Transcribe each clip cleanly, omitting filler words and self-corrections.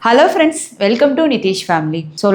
Hello friends, welcome to Nitish family. So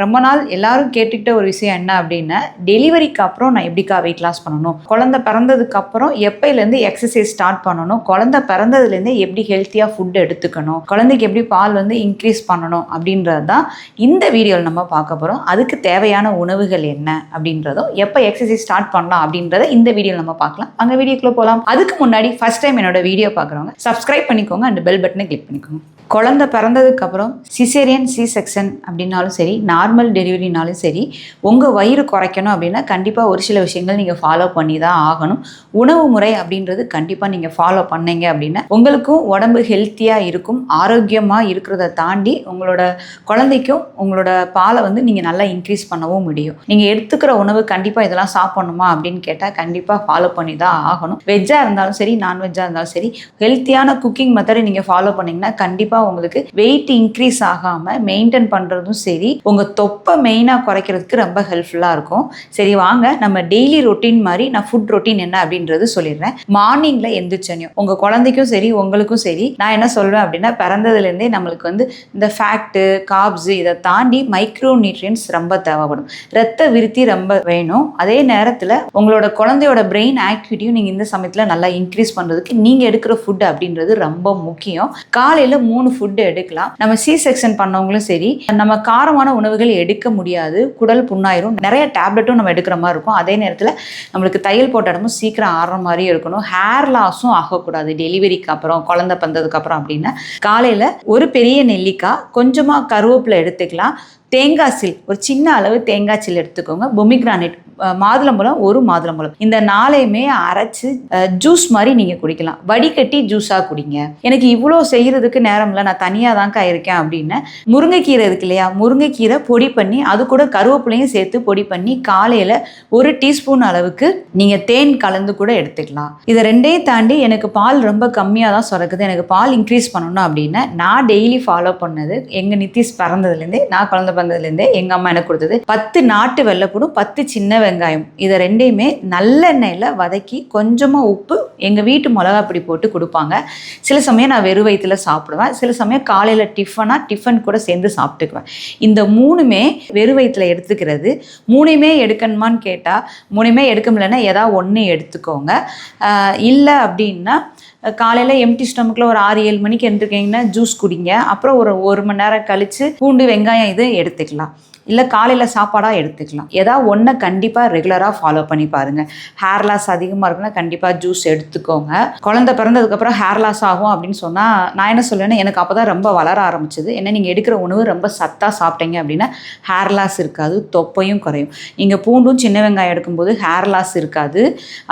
ரொம்ப நாள் எல்லாரும் கேட்டுக்கிட்ட ஒரு விஷயம் என்ன அப்படின்னா, டெலிவரிக்கு அப்புறம் நான் எப்படிக்கா வெயிட் லாஸ் பண்ணணும், குழந்தை பிறந்ததுக்கு அப்புறம் எப்பயிலேருந்து எக்ஸசைஸ் ஸ்டார்ட் பண்ணணும், குழந்தை பிறந்ததுலேருந்து எப்படி ஹெல்த்தியாக ஃபுட் எடுத்துக்கணும், குழந்தைக்கு எப்படி பால் இன்க்ரீஸ் பண்ணணும் அப்படின்றது தான் இந்த வீடியோவில் நம்ம பார்க்க போகிறோம். அதுக்கு தேவையான உணவுகள் என்ன அப்படின்றதும், எப்போ எக்ஸசைஸ் ஸ்டார்ட் பண்ணலாம் அப்படின்றத இந்த வீடியோவில் நம்ம பார்க்கலாம். அங்கே வீடியோக்குள்ளே போகலாம். அதுக்கு முன்னாடி ஃபர்ஸ்ட் டைம் என்னோட வீடியோ பார்க்குறவங்க சப்ஸ்கிரைப் பண்ணிக்கோங்க அண்ட் பெல் பட்டனை கிளிக் பண்ணிக்கோங்க. குழந்தை பிறந்ததுக்கப்புறம் சிசேரியன் C-செக்ஷன் அப்படின்னாலும் சரி, நார்மல் டெலிவரினாலும் சரி, உங்கள் வயிறு குறைக்கணும் அப்படின்னா கண்டிப்பாக ஒரு சில விஷயங்கள் நீங்கள் ஃபாலோ பண்ணி தான் ஆகணும். உணவு முறை அப்படின்றது கண்டிப்பாக நீங்கள் ஃபாலோ பண்ணீங்க அப்படின்னா உங்களுக்கும் உடம்பு ஹெல்த்தியாக இருக்கும். ஆரோக்கியமாக இருக்கிறத தாண்டி உங்களோட குழந்தைக்கும் உங்களோட பாலை நீங்கள் நல்லா இன்க்ரீஸ் பண்ணவும் முடியும். நீங்கள் எடுத்துக்கிற உணவு கண்டிப்பாக இதெல்லாம் சாப்பிடணுமா அப்படின்னு கேட்டால் கண்டிப்பாக ஃபாலோ பண்ணி தான் ஆகணும். வெஜ்ஜாக இருந்தாலும் சரி, நான்வெஜ்ஜாக இருந்தாலும் சரி, ஹெல்த்தியான குக்கிங் மெத்தடை நீங்கள் ஃபாலோ பண்ணிங்கன்னா கண்டிப்பாக உங்களுக்கு வெயிட் இன்க்ரீஸ் ஆகாம மெயின்டைன் பண்றதும் சரி, உங்க தொப்பை மெயினா குறைக்கிறதுக்கு ரொம்ப ஹெல்ப்ஃபுல்லா இருக்கும். சரி வாங்க நம்ம டெய்லி ரொட்டீன் மாதிரி நான் ஃபுட் ரொட்டீன் என்ன அப்படின்றது சொல்லிடுறேன். மார்னிங்ல எந்திரிச்சனையும் உங்க குழந்தைக்கும் சரி உங்களுக்கும் சரி நான் என்ன சொல்வேன் அப்படின்னா, பிறந்ததுல இருந்தே நம்மளுக்கு இந்த ஃபேக்ட் கார்ப்ஸ் இதை தாண்டி மைக்ரோ நியூட்ரியன்ஸ் ரொம்ப தேவைப்படும். ரத்த விருத்தி ரொம்ப வேணும். அதே நேரத்துல உங்களோட குழந்தையோட பிரெயின் ஆக்டிவிட்டியும் நீங்க இந்த சமயத்துல நல்லா இன்க்ரீஸ் பண்றதுக்கு நீங்க எடுக்கிற ஃபுட் அப்படின்றது ரொம்ப முக்கியம். காலையில 3 ஃபுட் எடுக்கலாம். நம்ம C-செக்ஷன் பண்ணவங்களும் சரி, நம்ம காரமான உணவுகள் எடுக்க முடியாது, குடல் புண்ணாயிரும், நிறைய டேப்லெட்டும் நம்ம எடுக்கிற மாதிரி இருக்கும். அதே நேரத்தில் நம்மளுக்கு தையல் போட்ட இடமும் சீக்கிரம் ஆடுற மாதிரி இருக்கணும். ஹேர் லாஸும் ஆகக்கூடாது டெலிவரிக்கு அப்புறம், குழந்தை பிறந்ததுக்கு அப்புறம் அப்படின்னா காலையில் ஒரு பெரிய நெல்லிக்காய், கொஞ்சமாக கருவேப்பிலை எடுத்துக்கலாம். தேங்காய் சில், ஒரு சின்ன அளவு தேங்காய் சில் எடுத்துக்கோங்க. பொமிக்ரானேட், மாதுளம்பழம், ஒரு மாதுளம்பழம், இந்த 4ஐயுமே அரைச்சு ஜூஸ் மாதிரி நீங்கள் குடிக்கலாம். வடிகட்டி ஜூஸாக குடிங்க. எனக்கு இவ்வளோ செய்கிறதுக்கு நேரம் இல்லை, நான் தனியாக தான்க்கா இருக்கேன் அப்படின்னு முருங்கைக்கீரை இருக்கு இல்லையா, முருங்கைக்கீரை பொடி பண்ணி அது கூட கருவேப்பிலையும் சேர்த்து பொடி பண்ணி காலையில் 1 டீஸ்பூன் அளவுக்கு நீங்கள் தேன் கலந்து கூட எடுத்துக்கலாம். இதை ரெண்டையும் தாண்டி எனக்கு பால் ரொம்ப கம்மியாக தான் சுரக்குது, எனக்கு பால் இன்க்ரீஸ் பண்ணணும் அப்படின்னா நான் டெய்லி ஃபாலோ பண்ணது, எங்கள் நிதிஷ் பிறந்ததுலேருந்தே, நான் குழந்தை பிறந்ததுலேருந்தே எங்கள் அம்மா எனக்கு கொடுத்தது 10 நாட்டு வெள்ளைப்பூடும் 10 சின்ன வெங்காயம், இதை ரெண்டையுமே நல்லெண்ணெயில் வதக்கி கொஞ்சமாக உப்பு, எங்கள் வீட்டு மிளகாப்பொடி போட்டு கொடுப்பாங்க. சில சமயம் நான் வெறும் வயிற்றுல சாப்பிடுவேன், சில சமயம் காலையில் டிஃபன் கூட சேர்ந்து சாப்பிட்டுக்குவேன். இந்த 3மே வெறும் வயிற்றுல எடுத்துக்கிறது. 3மே எடுக்கணுமான்னு கேட்டால் 3மே எடுக்க முடியலன்னா ஏதாவது ஒன்று எடுத்துக்கோங்க. இல்லை அப்படின்னா காலையில் எம்டி ஸ்டொமக்கில் ஒரு 6-7 மணிக்கு எழுந்திருக்கீங்கன்னா ஜூஸ் குடிங்க. அப்புறம் ஒரு 1 மணி நேரம் கழித்து பூண்டு வெங்காயம் இது எடுத்துக்கலாம். இல்லை காலையில் சாப்பாடாக எடுத்துக்கலாம். ஏதாவது ஒன்றை கண்டிப்பாக ரெகுலராக ஃபாலோ பண்ணி பாருங்கள். ஹேர் லாஸ் அதிகமாக இருக்குன்னா கண்டிப்பாக ஜூஸ் எடுத்துக்கோங்க. குழந்தை பிறந்ததுக்கப்புறம் ஹேர் லாஸ் ஆகும் அப்படின்னு சொன்னால் நான் என்ன சொல்லுவேன்னா, எனக்கு அப்போ தான் ரொம்ப வளர ஆரம்பிச்சது. ஏன்னா நீங்கள் எடுக்கிற உணவு ரொம்ப சத்தாக சாப்பிட்டீங்க அப்படின்னா ஹேர் லாஸ் இருக்காது, தொப்பையும் குறையும். நீங்கள் பூண்டும் சின்ன வெங்காயம் எடுக்கும்போது ஹேர் லாஸ் இருக்காது,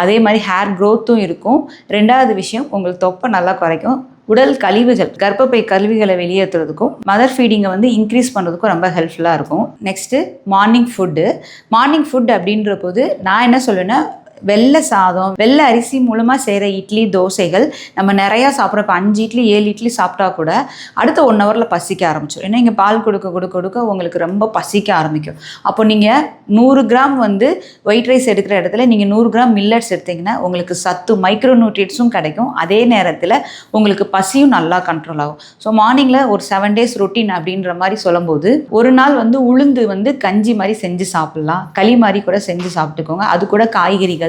அதே மாதிரி ஹேர் க்ரோத்தும் இருக்கும். 2வது விஷயம், உங்களுக்கு தொப்பை நல்லா குறைக்கும். உடல் கழிவுகள், கர்ப்பப்பை கழிவுகளை வெளியேற்றுறதுக்கும் மதர் ஃபீடிங்கை இன்க்ரீஸ் பண்ணுறதுக்கும் ரொம்ப ஹெல்ப்ஃபுல்லாக இருக்கும். நெக்ஸ்ட்டு மார்னிங் ஃபுட் அப்படின்ற போது நான் என்ன சொல்லுவேன்னா, வெள்ளை சாதம், வெள்ளை அரிசி மூலமாக செய்கிற இட்லி தோசைகள் நம்ம நிறையா சாப்பிட்றோம். இப்போ 5 இட்லி 7 இட்லி சாப்பிட்டா கூட அடுத்த 1 ஹவரில் பசிக்க ஆரம்பிச்சிடும். ஏன்னா இங்கே பால் கொடுக்க உங்களுக்கு ரொம்ப பசிக்க ஆரம்பிக்கும். அப்போ நீங்கள் 100 கிராம் ஒயிட் ரைஸ் எடுக்கிற இடத்துல நீங்கள் 100 கிராம் மில்லட்ஸ் எடுத்திங்கன்னா உங்களுக்கு சத்து, மைக்ரோ நியூட்ரியன்ஸும் கிடைக்கும். அதே நேரத்தில் உங்களுக்கு பசியும் நல்லா கண்ட்ரோல் ஆகும். ஸோ மார்னிங்கில் ஒரு 7 days ரொட்டீன் அப்படின்ற மாதிரி சொல்லும்போது, ஒரு நாள் உளுந்து கஞ்சி மாதிரி செஞ்சு சாப்பிட்லாம், களி மாதிரி கூட செஞ்சு சாப்பிட்டுக்கோங்க. அது கூட காய்கறிகள்,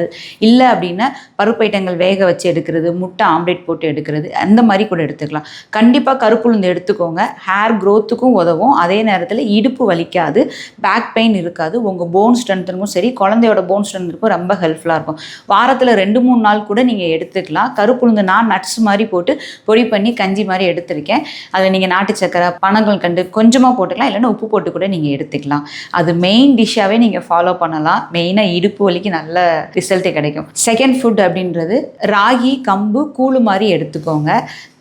இல்லை அப்படின்னா பருப்பு ஐட்டங்கள் வேக வச்சு எடுக்கிறது, முட்டை ஆம்லேட் போட்டு எடுக்கிறது, அந்த மாதிரி கூட எடுத்துக்கலாம். கண்டிப்பாக கருப்புளுந்து எடுத்துக்கோங்க. ஹேர் க்ரோத்துக்கும் உதவும். அதே நேரத்தில் இடுப்பு வலிக்காது, பேக் பெயின் இருக்காது. உங்கள் போன் ஸ்ட்ரென்த்துக்கும் சரி, குழந்தையோட போன் ஸ்ட்ரென்த்துக்கும் ரொம்ப ஹெல்ப்ஃபுல்லாக இருக்கும். வாரத்தில் 2-3 நாள் கூட நீங்கள் எடுத்துக்கலாம். கருப்புளுந்து நான் நட்ஸ் மாதிரி போட்டு பொடி பண்ணி கஞ்சி மாதிரி எடுத்திருக்கேன். அதில் நீங்கள் நாட்டு சக்கரை, பனங்கள் கண்டு கொஞ்சமாக போட்டுக்கலாம், இல்லைன்னா உப்பு போட்டு கூட நீங்கள் எடுத்துக்கலாம். அது மெயின் டிஷ்ஷாகவே நீங்கள் ஃபாலோ பண்ணலாம். மெயினாக இடுப்பு வலிக்கு நல்ல ரிசல்ட்டே கிடைக்கும். செகண்ட் ஃபுட் அப்படின்றது ராகி கம்பு கூழு மாதிரி எடுத்துக்கோங்க.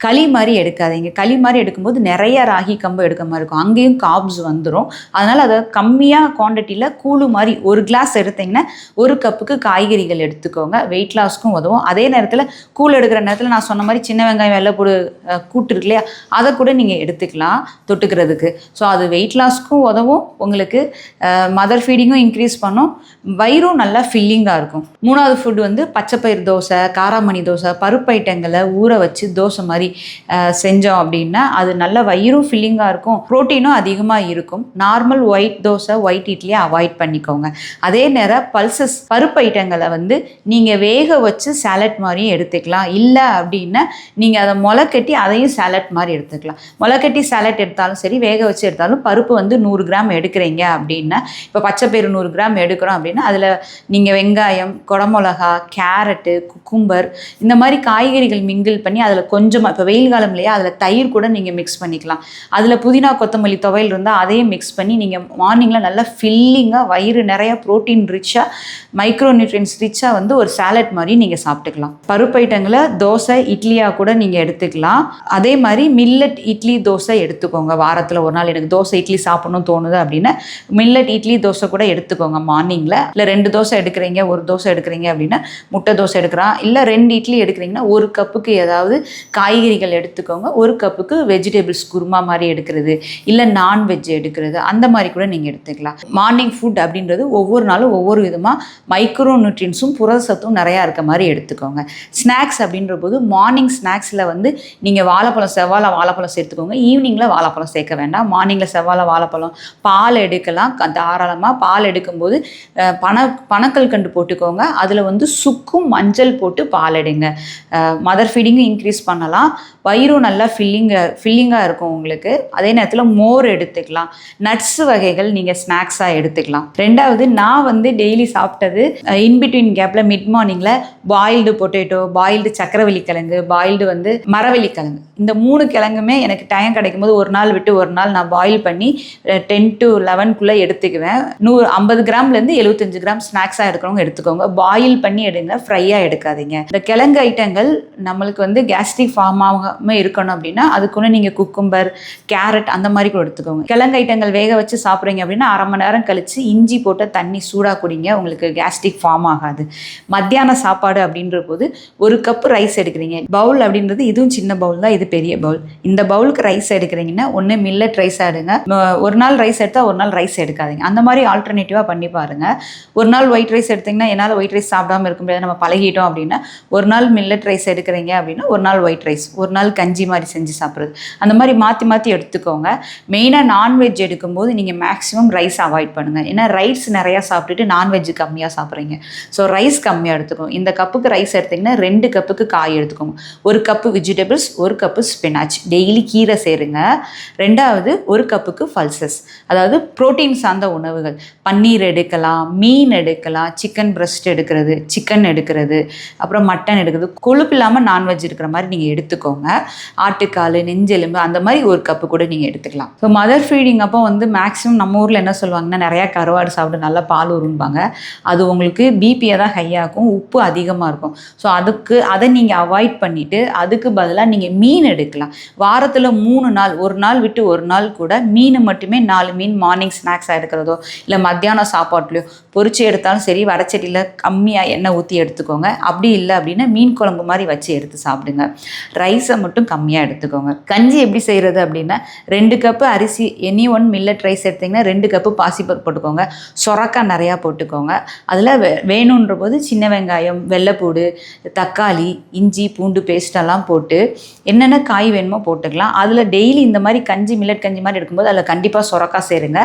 களி மாதிரி எடுக்காதீங்க. களி மாதிரி எடுக்கும்போது நிறைய ராகி கம்பு எடுக்க மாதிரி இருக்கும், அங்கேயும் கார்ப்ஸ் வந்துடும். அதனால் அதை கம்மியாக குவான்டிட்டியில் கூழு மாதிரி 1 கிளாஸ் எடுத்திங்கன்னா 1 கப்புக்கு காய்கறிகள் எடுத்துக்கோங்க. வெயிட் லாஸ்க்கும் உதவும். அதே நேரத்தில் கூழ் எடுக்கிற நேரத்தில் நான் சொன்ன மாதிரி சின்ன வெங்காயம் வெள்ளைப்பூடு கூட்டு இருக்கு இல்லையா, அதை கூட நீங்கள் எடுத்துக்கலாம் தொட்டுக்கிறதுக்கு. ஸோ அது வெயிட் லாஸ்க்கும் உதவும், உங்களுக்கு மதர் ஃபீடிங்கும் இன்க்ரீஸ் பண்ணும், வயிறும் நல்லா ஃபில்லிங்காக இருக்கும். 3வது ஃபுட் பச்சைப்பயிர் தோசை, காராமணி தோசை, பருப்பு ஐட்டங்களை ஊற வச்சு தோசை மாதிரி செஞ்சோம் அப்படின்னா அது நல்ல வயிறும் ஃபில்லிங்காக இருக்கும், ப்ரோட்டீனும் அதிகமாக இருக்கும். நார்மல் ஒயிட் தோசை ஒயிட் இட்லியை அவாய்ட் பண்ணிக்கோங்க. அதே நேரம் பல்சஸ் பருப்பு ஐட்டங்களை வந்து நீங்கள் வேக வச்சு சாலட் மாதிரியும் எடுத்துக்கலாம். இல்லை அப்படின்னா நீங்கள் அதை முளைக்கட்டி அதையும் சாலட் மாதிரி எடுத்துக்கலாம். முளைக்கட்டி சாலட் எடுத்தாலும் சரி, வேக வச்சு எடுத்தாலும் பருப்பு வந்து 100 கிராம் எடுக்கிறீங்க அப்படின்னா, இப்போ பச்சைப்பயிறு 100 கிராம் எடுக்கிறோம் அப்படின்னா அதில் நீங்கள் வெங்காயம், குடமிளகா, கேரட்டு, குக்கும்பர் இந்த மாதிரி காய்கறிகள் மிங்கிள் பண்ணி அதில் கொஞ்சமாக, இப்போ வெயில் காலம் இல்லையா, அதில் தயிர் கூட நீங்கள் மிக்ஸ் பண்ணிக்கலாம். அதில் புதினா கொத்தமல்லி துவையல் இருந்தால் அதையும் மிக்ஸ் பண்ணி நீங்கள் மார்னிங்கில் நல்லா ஃபில்லிங்காக வயிறு நிறைய ப்ரோட்டீன் ரிச்சாக, மைக்ரோ நியூட்ரியன்ஸ் ரிச்சாக வந்து ஒரு சாலட் மாதிரி நீங்கள் சாப்பிட்டுக்கலாம். பருப்பு ஐட்டங்களை தோசை இட்லியாக கூட நீங்கள் எடுத்துக்கலாம். அதே மாதிரி மில்லட் இட்லி தோசை எடுத்துக்கோங்க. வாரத்தில் ஒரு நாள் எனக்கு தோசை இட்லி சாப்பிடணும்னு தோணுது அப்படின்னா மில்லட் இட்லி தோசை கூட எடுத்துக்கோங்க மார்னிங்கில். இல்லை 2 தோசை எடுக்கிறீங்க, 1 தோசை எடுக்கிறீங்க அப்படின்னா முட்டை தோசை எடுக்கிறான். இல்லை 2 இட்லி எடுக்கிறீங்கன்னா 1 கப்புக்கு ஏதாவது காய்கறிகள் எடுத்துக்கோங்க. 1 கப்புக்கு வெஜிடபிள்ஸ் குருமா மாதிரி எடுக்கிறது, இல்லை நான்வெஜ் எடுக்கிறது, அந்த மாதிரி கூட நீங்கள் எடுத்துக்கலாம். மார்னிங் ஃபுட் அப்படின்றது ஒவ்வொரு நாளும் ஒவ்வொரு விதமாக மைக்ரோ நியூட்ரியன்ஸும் புரதச்சத்தும் நிறையா இருக்க மாதிரி எடுத்துக்கோங்க. ஸ்நாக்ஸ் அப்படின்ற போது மார்னிங் ஸ்நாக்ஸில் வந்து நீங்கள் வாழைப்பழம், செவ்வாழை வாழைப்பழம் சேர்த்துக்கோங்க. ஈவினிங்கில் வாழைப்பழம் சேர்க்க வேண்டாம். மார்னிங்கில் செவ்வாழை வாழைப்பழம், பால் எடுக்கலாம் தாராளமாக. பால் எடுக்கும்போது பனக்கல்கண்டு போட்டுக்கோங்க. அதில் வந்து சுக்கும் மஞ்சள் போட்டு பால் எடுங்க. மதர் ஃபீடிங்கும் இன்க்ரீஸ் பண்ணலாம், வயிறும் நல்லா ஃபில்லிங்காக இருக்கும் உங்களுக்கு. அதே நேரத்தில் மோர் எடுத்துக்கலாம். நட்ஸ் வகைகள் நீங்கள் ஸ்நாக்ஸாக எடுத்துக்கலாம். ரெண்டாவது, நான் வந்து டெய்லி சாப்பிட்டது இன்பிட்வீன் கேப்பில் மிட் மார்னிங்கில் பாயில்டு பொட்டேட்டோ, பாயில்டு சக்கரவள்ளி கிழங்கு, பாயில்டு வந்து மரவள்ளி கிழங்கு, இந்த 3 கிழங்குமே எனக்கு டைம் கிடைக்கும் போது ஒரு நாள் விட்டு ஒரு நாள் நான் பாயில் பண்ணி 10 to 11 எடுத்துக்குவேன். 50 கிராம்லேருந்து 75 கிராம் ஸ்நாக்ஸாக எடுக்கிறவங்க எடுத்துக்கோங்க. பாயில் பண்ணி எடுங்க, ஃப்ரையாக எடுக்காதீங்க. இந்த கிழங்கு ஐட்டங்கள் நம்மளுக்கு வந்து கேஸ்ட்ரிக் ஃபார்ம் ஆகாமல் இருக்கணும் அப்படின்னா அதுக்குன்னு நீங்கள் குக்கும்பர், கேரட் அந்த மாதிரி கூட எடுத்துக்கோங்க. கிழங்கு ஐட்டங்கள் வேக வச்சு சாப்பிட்றீங்க அப்படின்னா 1/2 மணி நேரம் கழித்து இஞ்சி போட்ட தண்ணி சூடாக குடிங்க, உங்களுக்கு கேஸ்ட்ரிக் ஃபார்ம் ஆகாது. மத்தியான சாப்பாடு அப்படின்ற போது 1 கப்பு ரைஸ் எடுக்கிறீங்க. பவுல் அப்படின்றது இதுவும் சின்ன பவுல் தான், இது பெரிய பவுல். இந்த பவுலுக்கு ரைஸ் எடுக்கிறீங்கன்னா ஒன்று மில்லட் ரைஸ் எடுங்க. ஒரு நாள் ரைஸ் எடுத்தால் ஒரு நாள் ரைஸ் எடுக்காதீங்க. அந்த மாதிரி ஆல்டர்னேட்டிவாக பண்ணி பாருங்கள். ஒரு நாள் ஒயிட் ரைஸ் எடுத்திங்கன்னா என்னால் ஒயிட் ரைஸ் சாப்பிடாமல் இருக்க முடியாது, நம்ம பழகிட்டோம் அப்படின்னா ஒரு நாள் மில்லட் ரைஸ் எடுக்கிறீங்க அப்படின்னா ஒரு நாள் ஒயிட் ரைஸ், ஒரு நாள் கஞ்சி மாதிரி செஞ்சு சாப்பிட்றது, அந்த மாதிரி மாற்றி மாற்றி எடுத்துக்கோங்க. மெயினாக நான்வெஜ் எடுக்கும்போது நீங்கள் மேக்ஸிமம் ரைஸ் அவாய்ட் பண்ணுங்கள். ஏன்னா ரைஸ் நிறையா சாப்பிட்டுட்டு நான்வெஜ் கம்மியாக சாப்பிட்றீங்க. ஸோ ரைஸ் கம்மியாக எடுத்துக்கோங்க. இந்த கப்புக்கு ரைஸ் எடுத்திங்கன்னா 2 கப்புக்கு காய் எடுத்துக்கோங்க. 1 cup vegetables, 1 cup spinach, daily கீரை சேருங்க. ரெண்டாவது 1 கப்புக்கு பல்சஸ், அதாவது புரோட்டீன் சார்ந்த உணவுகள். பன்னீர் எடுக்கலாம், மீன் எடுக்கலாம், சிக்கன் பிரஸ்ட் எடுக்கிறது, சிக்கன் எடுக்கிறது, அப்புறம் மட்டன் எடுக்கிறது, கொழுப்பு இல்லாமல் நான்வெஜ் இருக்கிற மாதிரி நீங்கள் எடுத்துக்கோங்க. ஆட்டுக்கால், நெஞ்செலும்பு அந்த மாதிரி 1 கப்பு கூட நீங்கள் எடுத்துக்கலாம். ஸோ மதர் ஃபீடிங் அப்போ வந்து மேக்ஸிமம் நம்ம ஊரில் என்ன சொல்லுவாங்கன்னா நிறையா கருவாடு சாப்பிட்டு நல்லா பால் உருண்பாங்க. அது உங்களுக்கு பிபியை தான் ஹையாகும், உப்பு அதிகமாக இருக்கும். ஸோ அதை நீங்கள் அவாய்ட் பண்ணிவிட்டு அதுக்கு பதிலாக நீங்கள் மீன் எடுக்கலாம். வாரத்தில் 3 நாள், ஒரு நாள் விட்டு ஒரு நாள் கூட மீன் மட்டுமே 4 மீன் மார்னிங் ஸ்நாக்ஸாக எடுக்கிறதோ இல்லை மத்தியானம் சாப்பாட்லையோ பொரிச்சு எடுத்தாலும் சரி, வடச்சட்டியில் கம்மியாக எண்ணெய் ஊற்றி எடுத்துக்கோங்க. அப்படி இல்லை அப்படின்னா மீன் குழம்பு மாதிரி வச்சு எடுத்து சாப்பிடுங்க. ரைஸை மட்டும் கம்மியாக எடுத்துக்கோங்க. கஞ்சி எப்படி செய்கிறது அப்படின்னா 2 கப்பு அரிசி, எனி ஒன் மில்லட் ரைஸ் எடுத்திங்கன்னா 2 கப்பு பாசிப்பருப்பு போட்டுக்கோங்க. சொரக்காய் நிறையா போட்டுக்கோங்க. அதில் வேணுன்ற போது சின்ன வெங்காயம், வெள்ளைப்பூடு, தக்காளி, இஞ்சி, பூண்டு பேஸ்டெல்லாம் போட்டு என்னென்ன காய் வேணுமோ போட்டுக்கலாம். அதில் டெய்லி இந்த மாதிரி கஞ்சி, மில்லட் கஞ்சி மாதிரி எடுக்கும்போது அதில் கண்டிப்பாக சொரக்காய் சேருங்க.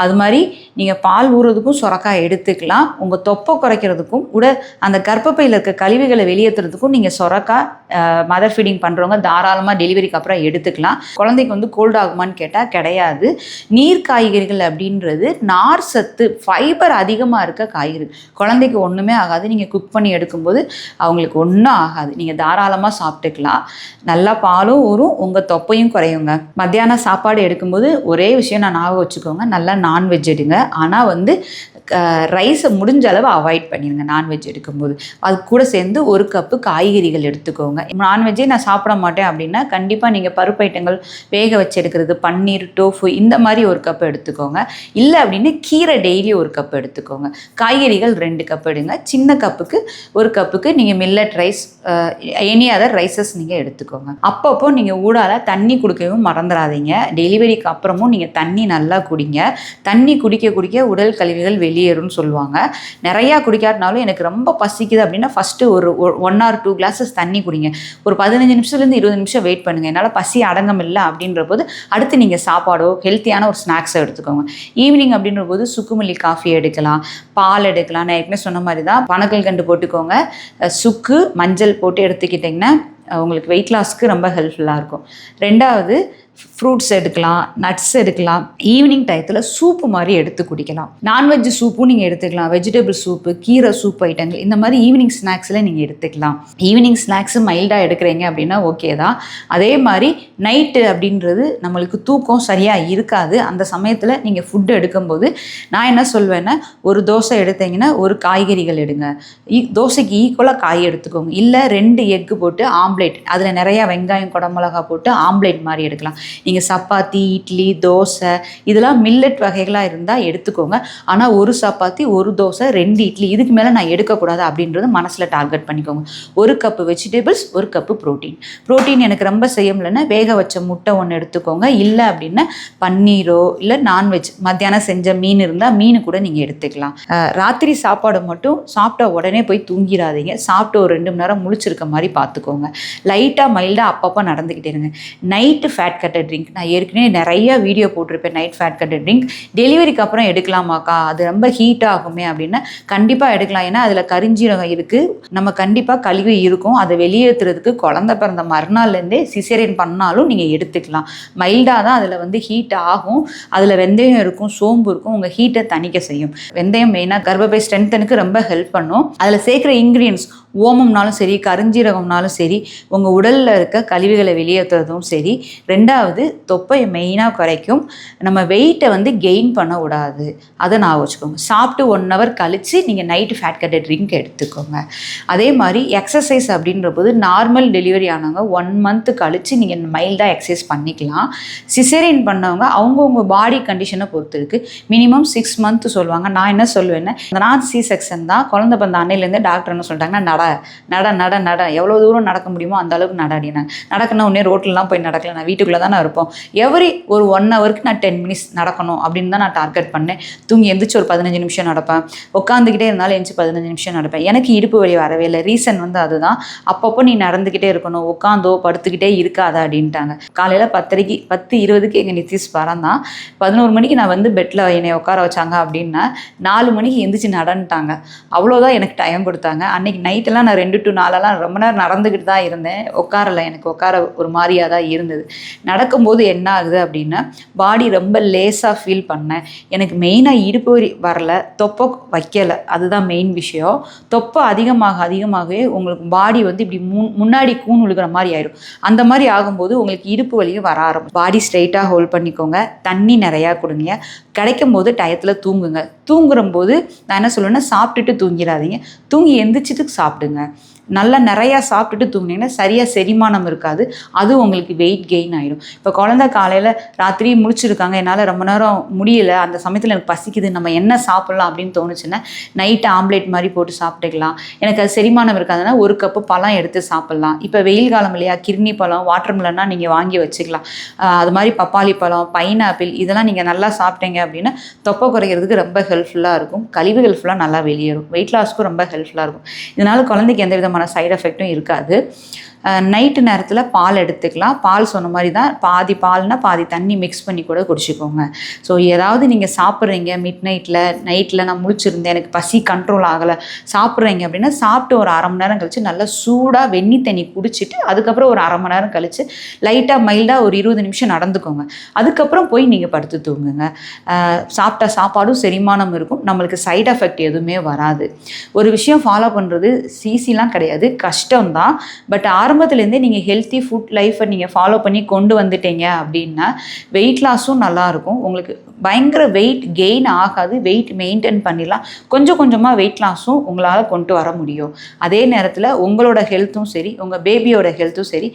அது மாதிரி நீங்கள் பால் ஊறுறதுக்கும் சொரக்காய் எடுத்துக்கலாம். உங்கள் தொப்பை குறைக்கிறதுக்கும் அந்த கர்ப்பப்பையில் இருக்க கழிவுகளை வெளியேற்றுறதுக்கும் நீங்கள் சொரக்காய் மதர் ஃபீடிங் பண்ணுறவங்க தாராளமாக டெலிவரிக்கு அப்புறம் எடுத்துக்கலாம். குழந்தைக்கு வந்து கோல்டு ஆகுமான்னு கேட்டால் கிடையாது. நீர் காய்கறிகள் அப்படின்றது நார் சத்து, ஃபைபர் அதிகமாக இருக்க காய்கறிகள். குழந்தைக்கு ஒன்றுமே ஆகாது. நீங்கள் குக் பண்ணி எடுக்கும்போது அவங்களுக்கு ஒன்றும் ஆகாது. நீங்கள் தாராளமாக சாப்பிட்டுக்கலாம். நல்லா பாலும் ஊறும், உங்கள் தொப்பையும் குறையுங்க. மத்தியானம் சாப்பாடு எடுக்கும்போது ஒரே விஷயம் நான் ஞாபகம் வச்சுக்கோங்க, நல்லா நான்வெஜ் எடுங்க. ஆனால் வந்து ரைஸை முடிஞ்ச அளவு அவாய்ட் பண்ணிடுங்க நான்வெஜ் எடுக்கும்போது. அது கூட சேர்ந்து 1 கப்பு காய்கறிகள் எடுத்துக்கோங்க. நான்வெஜ்ஜே நான் சாப்பிட மாட்டேன் அப்படின்னா கண்டிப்பாக நீங்கள் பருப்பு ஐட்டங்கள் வேக வச்சு எடுக்கிறது, பன்னீர், டோஃபு இந்த மாதிரி 1 கப்பு எடுத்துக்கோங்க. இல்லை அப்படின்னு கீரை டெய்லி 1 கப்பு எடுத்துக்கோங்க. காய்கறிகள் 2 கப் எடுங்க. சின்ன கப்புக்கு 1 கப்புக்கு நீங்கள் millet rice, any other rices நீங்கள் எடுத்துக்கோங்க. அப்பப்போ நீங்கள் ஊடால தண்ணி குடிக்கவும் மறந்துடாதீங்க. டெலிவரிக்கு அப்புறமும் நீங்கள் தண்ணி நல்லா குடிங்க. தண்ணி குடிக்க குடிக்க உடல் கழிவுகள் வெளியே வெளியேறும்னு சொல்லுவாங்க. நிறையா குடிக்காட்டினாலும் எனக்கு ரொம்ப பசிக்குது அப்படின்னா ஃபஸ்ட்டு ஒரு 1 or 2 glasses தண்ணி குடிங்க. ஒரு 15 நிமிஷத்துலேருந்து 20 நிமிஷம் வெயிட் பண்ணுங்கள். என்னால் பசி அடங்கம் இல்லை அப்படின்ற போது அடுத்து நீங்கள் சாப்பாடோ ஹெல்த்தியான ஒரு ஸ்நாக்ஸை எடுத்துக்கோங்க. ஈவினிங் அப்படின்ற போது சுக்குமல்லி காஃபி எடுக்கலாம், பால் எடுக்கலாம். நான் ஏற்கனவே சொன்ன மாதிரி தான் பனக்கல்கண்டு போட்டுக்கோங்க, சுக்கு மஞ்சள் போட்டு எடுத்துக்கிட்டிங்கன்னா உங்களுக்கு வெயிட் லாஸ்க்கு ரொம்ப ஹெல்ப்ஃபுல்லாக இருக்கும். 2வது ஃப்ரூட்ஸ் எடுக்கலாம், நட்ஸ் எடுக்கலாம். ஈவினிங் டயத்தில் சூப்பு மாதிரி எடுத்து குடிக்கலாம். நான்வெஜ் சூப்பும் நீங்கள் எடுத்துக்கலாம், வெஜிடபிள் சூப்பு, கீரை சூப் ஐட்டங்கள் இந்த மாதிரி ஈவினிங் ஸ்நாக்ஸில் நீங்கள் எடுத்துக்கலாம். ஈவினிங் ஸ்நாக்ஸு மைல்டாக எடுக்கிறீங்க அப்படின்னா ஓகே தான். அதே மாதிரி நைட்டு அப்படின்றது நம்மளுக்கு தூக்கம் சரியாக இருக்காது. அந்த சமயத்தில் நீங்கள் ஃபுட்டு எடுக்கும்போது நான் என்ன சொல்வேன்னா, ஒரு தோசை எடுத்தீங்கன்னா ஒரு காய்கறிகள் எடுங்க, தோசைக்கு ஈக்குவலாக காய் எடுத்துக்கோங்க. இல்லை 2 எக்கு போட்டு ஆம்லேட், அதில் நிறையா வெங்காயம் குடமிளகா போட்டு ஆம்லேட் மாதிரி எடுக்கலாம். நீங்கள் சப்பாத்தி, இட்லி, தோசை இதெல்லாம் மில்லட் வகைகளாக இருந்தால் எடுத்துக்கோங்க. ஆனால் ஒரு சப்பாத்தி, ஒரு தோசை, 2 இட்லி இதுக்கு மேலே நான் எடுக்கக்கூடாது அப்படின்றது மனசில் டார்கெட் பண்ணிக்கோங்க. 1 கப்பு வெஜிடபிள்ஸ், 1 கப்பு ப்ரோட்டீன் எனக்கு ரொம்ப செய்ய முடியலன்னா வேக வச்ச முட்டை 1 எடுத்துக்கோங்க. இல்லை அப்படின்னா பன்னீரோ இல்லை நான்வெஜ் மத்தியானம் செஞ்ச மீன் இருந்தால் மீன் கூட நீங்கள் எடுத்துக்கலாம். ராத்திரி சாப்பாடு மட்டும் சாப்பிட்ட உடனே போய் தூங்கிடாதீங்க. சாப்பிட்டு ஒரு 2 மணி நேரம் முழிச்சிருக்க மாதிரி பார்த்துக்கோங்க. லைட்டாக மைல்டாக அப்பப்போ நடந்துக்கிட்டே இருங்க. நைட்டு ஃபேட் கட்டட் ட்ரிங்க் நான் ஏற்கனவே நிறைய வீடியோ போட்டிருப்பேன். நைட் ஃபேட் கட்டட் ட்ரிங்க் டெலிவரிக்கு அப்புறம் எடுக்கலாமாக்கா, அது ரொம்ப ஹீட் ஆகுமே அப்படின்னா கண்டிப்பாக எடுக்கலாம். ஏன்னா அதில் கரிஞ்சீரகம் இருக்குது, நம்ம கண்டிப்பாக கழிவு இருக்கும். அதை வெளியேற்றுறதுக்கு குழந்தை பிறந்த மறுநாள்லேருந்தே சிசேரியன் பண்ணாலும் நீங்கள் எடுத்துக்கலாம். மைல்டாக தான் அதில் ஹீட் ஆகும். அதில் வெந்தயம் இருக்கும், சோம்பு இருக்கும், உங்கள் ஹீட்டை தணிக்க செய்யும். வெந்தயம் மெயினாக கர்ப்பப்பை ஸ்ட்ரென்த்தனுக்கு ரொம்ப ஹெல்ப் பண்ணும். அதில் சேர்க்குற இன்க்ரீடியன்ஸ் ஓமம்னாலும் சரி, கரிஞ்சீரகம்னாலும் சரி, உங்கள் உடலில் இருக்க கழிவுகளை வெளியேற்றுறதும் சரி. 2வது தொப்பையை மெயினாக குறைக்கும். நம்ம வெயிட்டை கெயின் பண்ண விடாது, அதை நான் வச்சுக்கோங்க. சாப்பிட்டு 1 hour கழித்து நீங்கள் நைட்டு ஃபேட் கட்டட் ட்ரிங்க் எடுத்துக்கோங்க. அதே மாதிரி எக்ஸசைஸ் அப்படின்ற போது நார்மல் டெலிவரி ஆனவங்க 1 month கழித்து நீங்கள் மைல்டாக எக்ஸசைஸ் பண்ணிக்கலாம். சிசேரியன் பண்ணவங்க அவங்கவுங்க பாடி கண்டிஷனை பொறுத்து இருக்குது. மினிமம் 6 months சொல்லுவாங்க. நான் என்ன சொல்லுவேன்னா, நான் சி செக்ஷன் தான். குழந்தை பிறந்த அன்னையிலேருந்து டாக்டர் என்ன சொல்லிட்டாங்கன்னா, நட எவ்வளோ தூரம் நடக்க முடியுமோ அந்த அளவுக்கு நட அப்படின்னாங்க. நடக்கணும் உடனே ரோட்லலாம் போய் நடக்கல, நான் வீட்டுக்குள்ளே தானே இருப்போம். ஒரு 1 hourக்கு நான் 10 minutes நடக்கணும் அப்படின்னு தான் நான் டார்கெட் பண்ணேன். தூங்கி எந்திரிச்சு ஒரு 15 நிமிஷம் நடப்பேன், உட்காந்துக்கிட்டே இருந்தாலும் எந்திரிச்சு 15 நிமிஷம் நடப்பேன். எனக்கு இடுப்பு வலி வரவே இல்லை. ரீசன் அதுதான், அப்பப்போ நீ நடந்துக்கிட்டே இருக்கணும், உட்காந்தோ படுத்துக்கிட்டே இருக்காத அப்படின்ட்டாங்க. காலையில் 10:20க்கு எங்கள் நிதிஷ் பறந்தான். 11 மணிக்கு நான் பெட்டில் என்னை உட்கார வச்சாங்க அப்படின்னா 4 மணிக்கு எந்திரிச்சு நடந்துட்டாங்க. அவ்வளோதான் எனக்கு டைம் கொடுத்தாங்க. அன்னைக்கு நைட்டெல்லாம் நான் 2 to 4 ரொம்ப நேரம் நடந்துக்கிட்டு தான் இருந்தேன். உட்காரலை, எனக்கு உட்கார ஒரு மாதிரியாக தான் இருந்தது. நடக்கும்போது என்ன ஆகுது அப்படின்னா பாடி ரொம்ப லேஸாக ஃபீல் பண்ணேன். எனக்கு மெயினாக இடுப்பு வலி வரல, தொப்பை வைக்கலை, அதுதான் மெயின் விஷயம். தொப்பை அதிகமாகவே உங்களுக்கு பாடி இப்படி முன்னாடி கூன் விழுகிற மாதிரி ஆயிடும். அந்த மாதிரி ஆகும்போது உங்களுக்கு இடுப்பு வலியும் வர ஆரம்பிக்கும். பாடி ஸ்ட்ரைட்டாக ஹோல்ட் பண்ணிக்கோங்க, தண்ணி நிறையா கொடுங்க, கிடைக்கும் போது டயத்தில் தூங்குங்க. தூங்குற போது நான் என்ன சொல்லுவேன்னா, சாப்பிட்டுட்டு தூங்கிடாதீங்க, தூங்கி எந்திரிச்சிட்டு சாப்பிடுங்க. நல்லா நிறையா சாப்பிட்டுட்டு தூங்கினீங்கன்னா சரியாக செரிமானம் இருக்காது, அது உங்களுக்கு வெயிட் கெயின் ஆகிடும். இப்போ குழந்தை காலையில் ராத்திரி முழிச்சிருக்காங்க, என்னால் ரொம்ப நேரம் முடியல, அந்த சமயத்தில் எனக்கு பசிக்குது, நம்ம என்ன சாப்பிட்லாம் அப்படின்னு தோணுச்சுன்னா நைட்டு ஆம்லேட் மாதிரி போட்டு சாப்பிட்டுக்கலாம். எனக்கு அது செரிமானம் இருக்காதுன்னா 1 கப்பு பழம் எடுத்து சாப்பிட்லாம். இப்போ வெயில் காலம் இல்லையா, கிர்னி பழம், வாட்டர்மெலன்னா நீங்கள் வாங்கி வச்சுக்கலாம். அது மாதிரி பப்பாளி பழம், பைனாப்பிள் இதெல்லாம் நீங்கள் நல்லா சாப்பிட்டீங்க அப்படின்னா தொப்பை குறைக்கிறதுக்கு ரொம்ப ஹெல்ப்ஃபுல்லாக இருக்கும். கழிவுகள் ஃபுல்லாக நல்லா வெளியேறும். வெயிட் லாஸ்க்கும் ரொம்ப ஹெல்ப்ஃபுல்லாக இருக்கும். இதனால் குழந்தைக்கு எந்த விதமான சைடு எஃபெக்டும் இருக்காது. நைட்டு நேரத்தில் பால் எடுத்துக்கலாம். பால் சொன்ன மாதிரி தான், பாதி பால்னா பாதி தண்ணி மிக்ஸ் பண்ணி கூட குடிச்சிக்கோங்க. ஸோ ஏதாவது நீங்கள் சாப்பிட்றீங்க நைட்டில் நான் முழிச்சிருந்தேன், எனக்கு பசி கண்ட்ரோல் ஆகலை, சாப்பிட்றீங்க அப்படின்னா சாப்பிட்டு ஒரு 1/2 மணி நேரம் கழித்து நல்லா சூடாக வெந்நி தண்ணி குடிச்சிட்டு அதுக்கப்புறம் ஒரு 1/2 மணி நேரம் கழித்து லைட்டாக மைல்டாக ஒரு 20 நிமிஷம் நடந்துக்கோங்க. அதுக்கப்புறம் போய் நீங்கள் படுத்து தூங்குங்க. சாப்பிட்ட சாப்பாடும் செரிமானம் இருக்கும், நம்மளுக்கு சைடு எஃபெக்ட் எதுவுமே வராது. ஒரு விஷயம் ஃபாலோ பண்ணுறது ஈஸிலாம் கிடையாது, கஷ்டம்தான். பட் ஆரம்பத்துலேருந்தே நீங்கள் ஹெல்த்தி ஃபுட் லைஃப்பை நீங்கள் ஃபாலோ பண்ணி கொண்டு வந்துட்டீங்க அப்படின்னா வெயிட் லாஸும் நல்லாயிருக்கும். உங்களுக்கு பயங்கர வெயிட் கெயின் ஆகாது, வெயிட் மெயின்டைன் பண்ணிடலாம். கொஞ்சமாக வெயிட் லாஸும் உங்களால் கொண்டு வர முடியும். அதே நேரத்தில் உங்களோட ஹெல்த்தும் சரி, உங்கள் பேபியோட ஹெல்த்தும் சரி,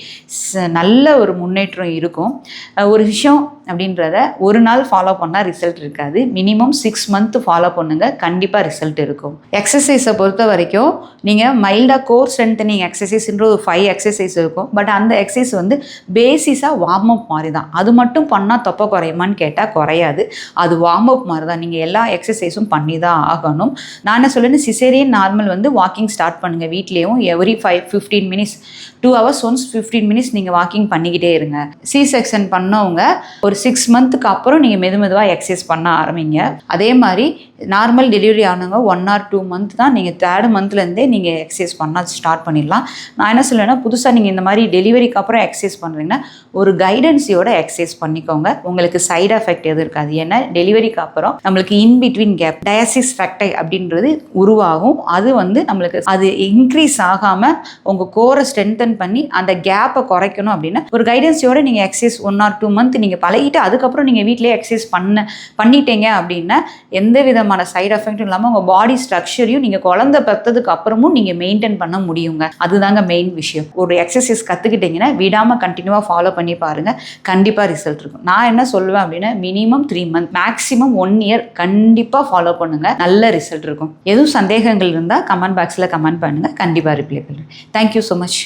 நல்ல ஒரு முன்னேற்றம் இருக்கும். ஒரு விஷயம் அப்படின்றத ஒரு நாள் ஃபாலோ பண்ணால் ரிசல்ட் இருக்காது, மினிமம் 6 months ஃபாலோ பண்ணுங்கள், கண்டிப்பாக ரிசல்ட் இருக்கும். எக்ஸசைஸை பொறுத்த வரைக்கும் நீங்கள் மைல்டாக கோர் ஸ்ட்ரென்த்தனிங் எக்ஸசைஸ்ன்ற ஒரு 5 எக்ஸசைஸ் இருக்கும். பட் அந்த எக்ஸசைஸ் வந்து பேசிஸாக வார்ம் அப் மாதிரி தான். அது மட்டும் பண்ணால் தொப்பை குறையுமான்னு கேட்டால் குறையாது. அது வார்ம் அப் மாதிரி தான். நீங்கள் எல்லா எக்ஸசைஸும் பண்ணி தான் ஆகணும். நான் என்ன சொல்லுன்னு, சிசேரியன் நார்மல் வந்து வாக்கிங் ஸ்டார்ட் பண்ணுங்கள் வீட்லேயும். Every 15 minutes 2 hours once 15 minutes நீங்கள் வாக்கிங் பண்ணிக்கிட்டே இருங்க. சி செக்ஷன் பண்ணவங்க ஒரு 6 மந்த்துக்கு அப்புறம் நீங்கள் மெதுவாக எக்ஸசைஸ் பண்ண ஆரம்பிங்க. அதே மாதிரி நார்மல் டெலிவரி ஆனவங்க 1 or 2 மந்த் தான், நீங்கள் 3rd மந்த்லேருந்தே நீங்கள் எக்ஸசைஸ் பண்ண ஸ்டார்ட் பண்ணிடலாம். நான் என்ன சொல்லுவேன்னா, புதுசாக நீங்கள் இந்த மாதிரி டெலிவரிக்கு அப்புறம் எக்ஸசைஸ் பண்ணுறீங்கன்னா ஒரு கைடன்ஸியோட எக்ஸசைஸ் பண்ணிக்கோங்க. உங்களுக்கு சைடு எஃபெக்ட் எதுவும் இருக்காது. ஏன்னா டெலிவரிக்கு அப்புறம் நம்மளுக்கு இன்பிட்வீன் கேப் டயாசிஸ் ஃபேக்டை அப்படின்றது உருவாகும். அது வந்து நம்மளுக்கு அது இன்க்ரீஸ் ஆகாமல் உங்கள் கோரை ஸ்ட்ரென்தன் பண்ணி அந்த கேப்பை குறைக்கணும் அப்படின்னா ஒரு கைடன்ஸியோட நீங்கள் எக்ஸசைஸ் 1 or 2 மந்த் நீங்கள் பழகிட்டு அதுக்கப்புறம் நீங்கள் வீட்டிலேயே எக்ஸசைஸ் பண்ணிட்டீங்க அப்படின்னா எந்த விதமான சைடு எஃபெக்டும் இல்லாமல் உங்கள் பாடி ஸ்ட்ரக்சரையும் நீங்கள் குழந்தை பெற்றதுக்கு அப்புறமும் நீங்கள் மெயின்டைன் பண்ண முடியுங்க. அதுதாங்க மெயின் விஷயம். ஒரு எக்ஸசைஸ் கற்றுக்கிட்டிங்கன்னா விடாமல் கண்டினியூவாக ஃபாலோ பண்ணி பாருங்கள், கண்டிப்பாக ரிசல்ட் இருக்கும். நான் என்ன சொல்லுவேன் அப்படின்னா, மினிமம் 3 மந்த் மேக்ஸிமம் 1 year கண்டிப்பாக ஃபாலோ பண்ணுங்கள், நல்ல ரிசல்ட் இருக்கும். எதுவும் சந்தேகங்கள் இருந்தால் கமெண்ட் பாக்ஸில் கமெண்ட் பண்ணுங்கள், கண்டிப்பாக ரிப்ளை பண்ணுறேன். Thank you so much.